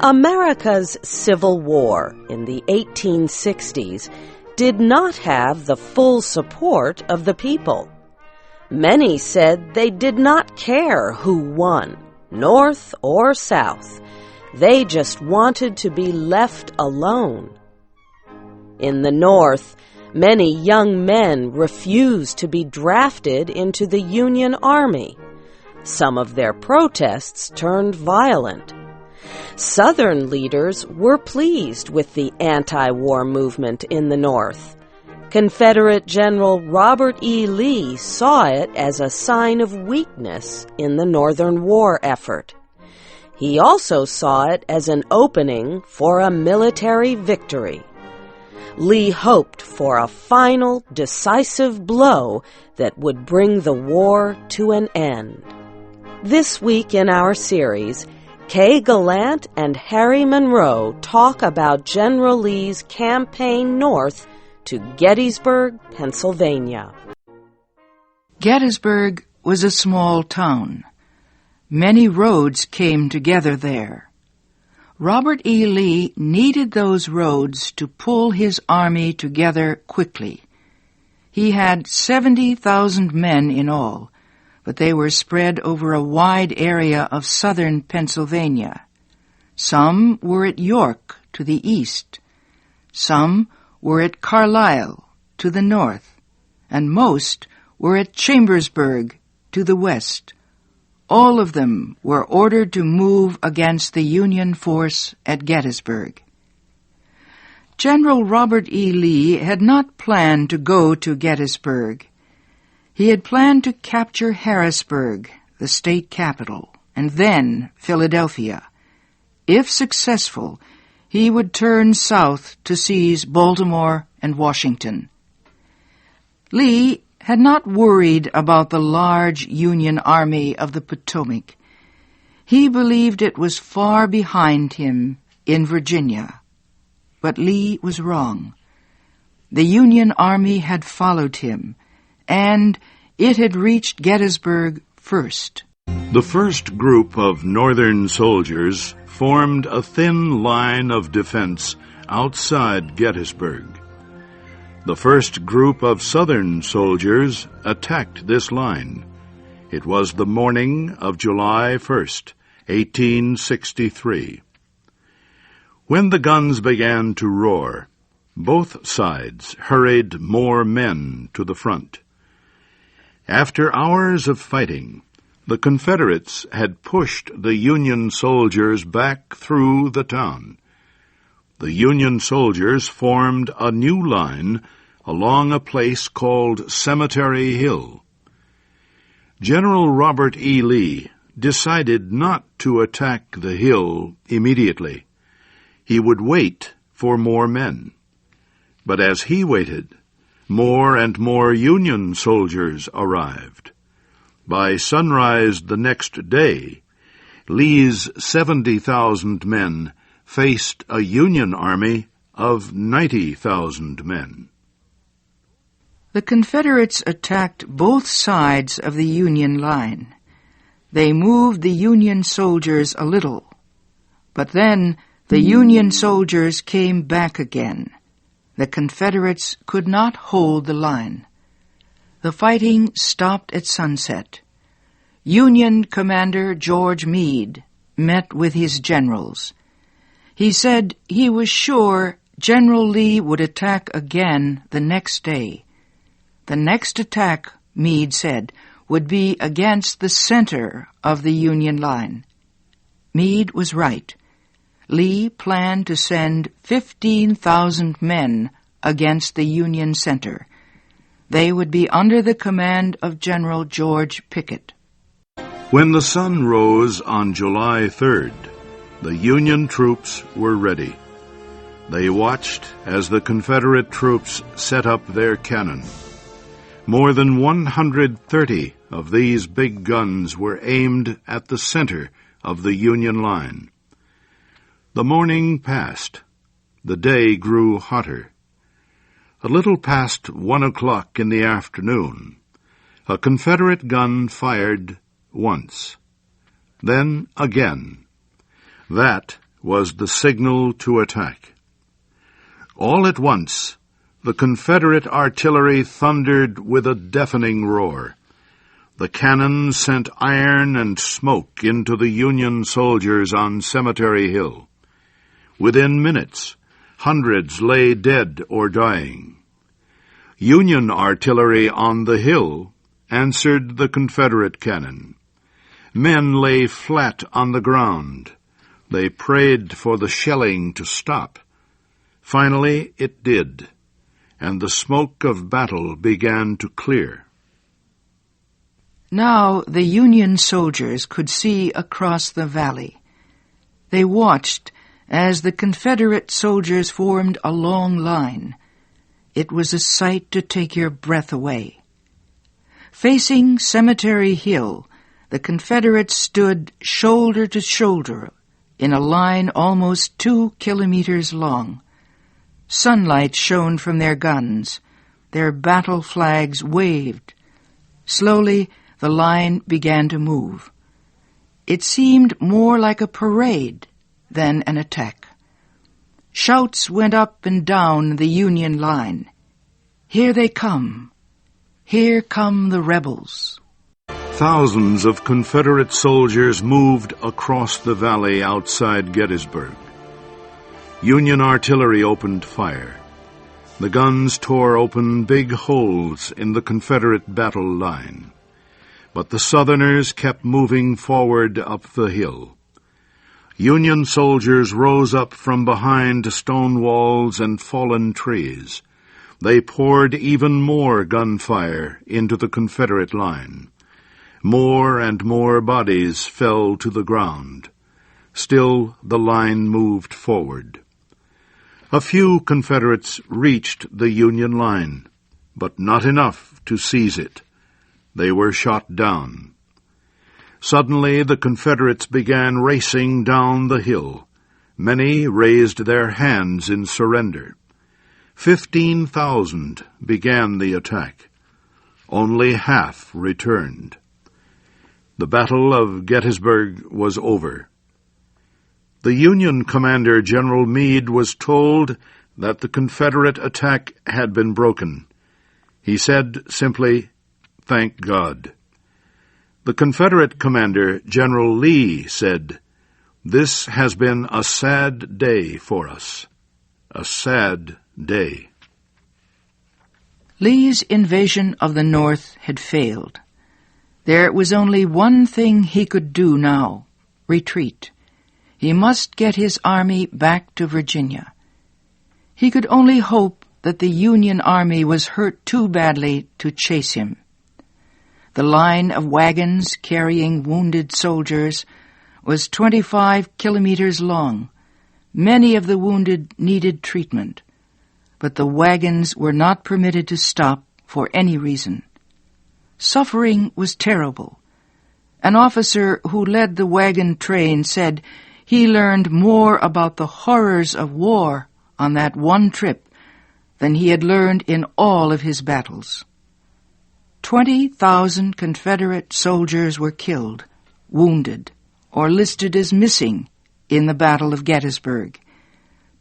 America's Civil War in the 1860s did not have the full support of the people. Many said they did not care who won, North or South. They just wanted to be left alone. In the North, many young men refused to be drafted into the Union Army. Some of their protests turned violent. Southern leaders were pleased with the anti-war movement in the North. Confederate General Robert E. Lee saw it as a sign of weakness in the Northern war effort. He also saw it as an opening for a military victory. Lee hoped for a final, decisive blow that would bring the war to an end. This week in our series, Kay Gallant and Harry Monroe talk about General Lee's campaign north to Gettysburg, Pennsylvania. Gettysburg was a small town. Many roads came together there. Robert E. Lee needed those roads to pull his army together quickly. He had 70,000 men in all, but they were spread over a wide area of southern Pennsylvania. Some were at York to the east. Some were at Carlisle to the north, and most were at Chambersburg to the west. All of them were ordered to move against the Union force at Gettysburg. General Robert E. Lee had not planned to go to Gettysburg. He had planned to capture Harrisburg, the state capital, and then Philadelphia. If successful, he would turn south to seize Baltimore and Washington. Lee had not worried about the large Union Army of the Potomac. He believed it was far behind him in Virginia. But Lee was wrong. The Union Army had followed him, and it had reached Gettysburg first. The first group of Northern soldiers formed a thin line of defense outside Gettysburg. The first group of Southern soldiers attacked this line. It was the morning of July 1st, 1863. When the guns began to roar, both sides hurried more men to the front. After hours of fighting, the Confederates had pushed the Union soldiers back through the town. The Union soldiers formed a new line along a place called Cemetery Hill. General Robert E. Lee decided not to attack the hill immediately. He would wait for more men. But as he waited, more and more Union soldiers arrived. By sunrise the next day, Lee's 70,000 men faced a Union army of 90,000 men. The Confederates attacked both sides of the Union line. They moved the Union soldiers a little, but then the Union soldiers came back again. The Confederates could not hold the line. The fighting stopped at sunset. Union Commander George Meade met with his generals. He said he was sure General Lee would attack again the next day. The next attack, Meade said, would be against the center of the Union line. Meade was right. Lee planned to send 15,000 men against the Union center. They would be under the command of General George Pickett. When the sun rose on July 3rd, the Union troops were ready. They watched as the Confederate troops set up their cannon. More than 130 of these big guns were aimed at the center of the Union line. The morning passed. The day grew hotter. A little past 1 o'clock in the afternoon, a Confederate gun fired once, then again. That was the signal to attack. All at once, the Confederate artillery thundered with a deafening roar. The cannon sent iron and smoke into the Union soldiers on Cemetery Hill. Within minutes, hundreds lay dead or dying. Union artillery on the hill answered the Confederate cannon. Men lay flat on the ground. They prayed for the shelling to stop. Finally, it did, and the smoke of battle began to clear. Now the Union soldiers could see across the valley. They watched as the Confederate soldiers formed a long line. It was a sight to take your breath away. Facing Cemetery Hill, the Confederates stood shoulder to shoulder in a line almost 2 kilometers long. Sunlight shone from their guns. Their battle flags waved. Slowly, the line began to move. It seemed more like a parade than an attack. Shouts went up and down the Union line. Here they come. Here come the rebels. Thousands of Confederate soldiers moved across the valley outside Gettysburg. Union artillery opened fire. The guns tore open big holes in the Confederate battle line. But the Southerners kept moving forward up the hill. Union soldiers rose up from behind stone walls and fallen trees. They poured even more gunfire into the Confederate line. More and more bodies fell to the ground. Still, the line moved forward. A few Confederates reached the Union line, but not enough to seize it. They were shot down. Suddenly, the Confederates began racing down the hill. Many raised their hands in surrender. 15,000 began the attack. Only half returned. The Battle of Gettysburg was over. The Union commander, General Meade, was told that the Confederate attack had been broken. He said simply, "Thank God." The Confederate commander, General Lee, said, "This has been a sad day for us. A sad day." Lee's invasion of the North had failed. There was only one thing he could do now: retreat. He must get his army back to Virginia. He could only hope that the Union Army was hurt too badly to chase him. The line of wagons carrying wounded soldiers was 25 kilometers long. Many of the wounded needed treatment, but the wagons were not permitted to stop for any reason. Suffering was terrible. An officer who led the wagon train said he learned more about the horrors of war on that one trip than he had learned in all of his battles. 20,000 Confederate soldiers were killed, wounded, or listed as missing in the Battle of Gettysburg.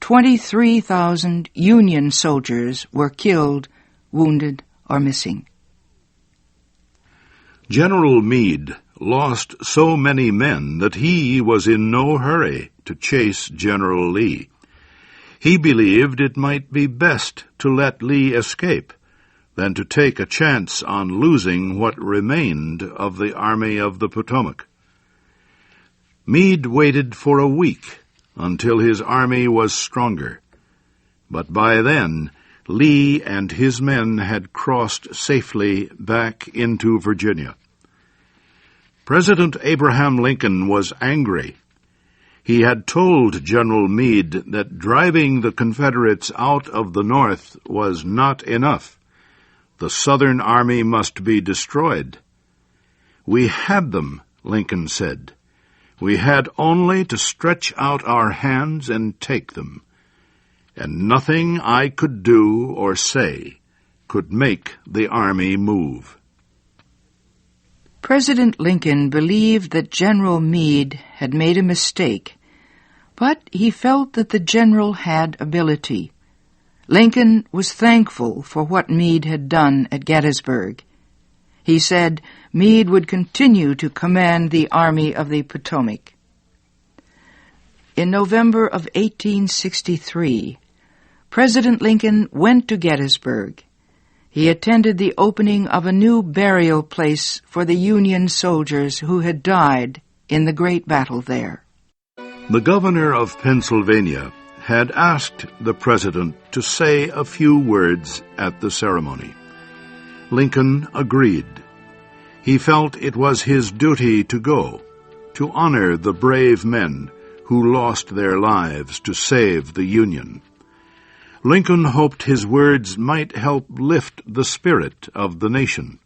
23,000 Union soldiers were killed, wounded, or missing. General Meade lost so many men that he was in no hurry to chase General Lee. He believed it might be best to let Lee escape than to take a chance on losing what remained of the Army of the Potomac. Meade waited for a week until his army was stronger, but by then Lee and his men had crossed safely back into Virginia. President Abraham Lincoln was angry. He had told General Meade that driving the Confederates out of the North was not enough. The Southern Army must be destroyed. "We had them," Lincoln said. "We had only to stretch out our hands and take them." and nothing I could do or say could make the army move. President Lincoln believed that General Meade had made a mistake, but he felt that the general had ability. Lincoln was thankful for what Meade had done at Gettysburg. He said Meade would continue to command the Army of the Potomac. In November of 1863, President Lincoln went to Gettysburg. He attended the opening of a new burial place for the Union soldiers who had died in the great battle there. The governor of Pennsylvania had asked the president to say a few words at the ceremony. Lincoln agreed. He felt it was his duty to go, to honor the brave men who lost their lives to save the Union. Lincoln hoped his words might help lift the spirit of the nation.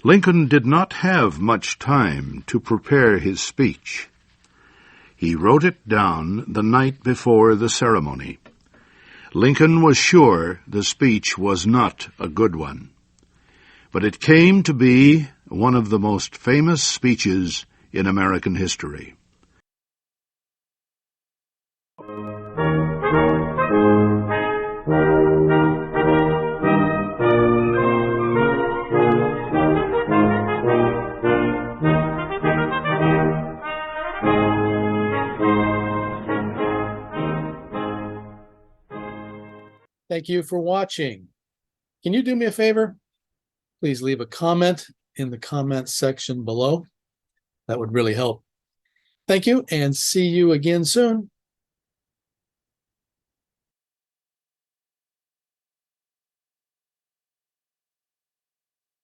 Lincoln did not have much time to prepare his speech. He wrote it down the night before the ceremony. Lincoln was sure the speech was not a good one, but it came to be one of the most famous speeches in American history. Thank you for watching. Can you do me a favor? Please leave a comment in the comments section below. That would really help. Thank you, and see you again soon.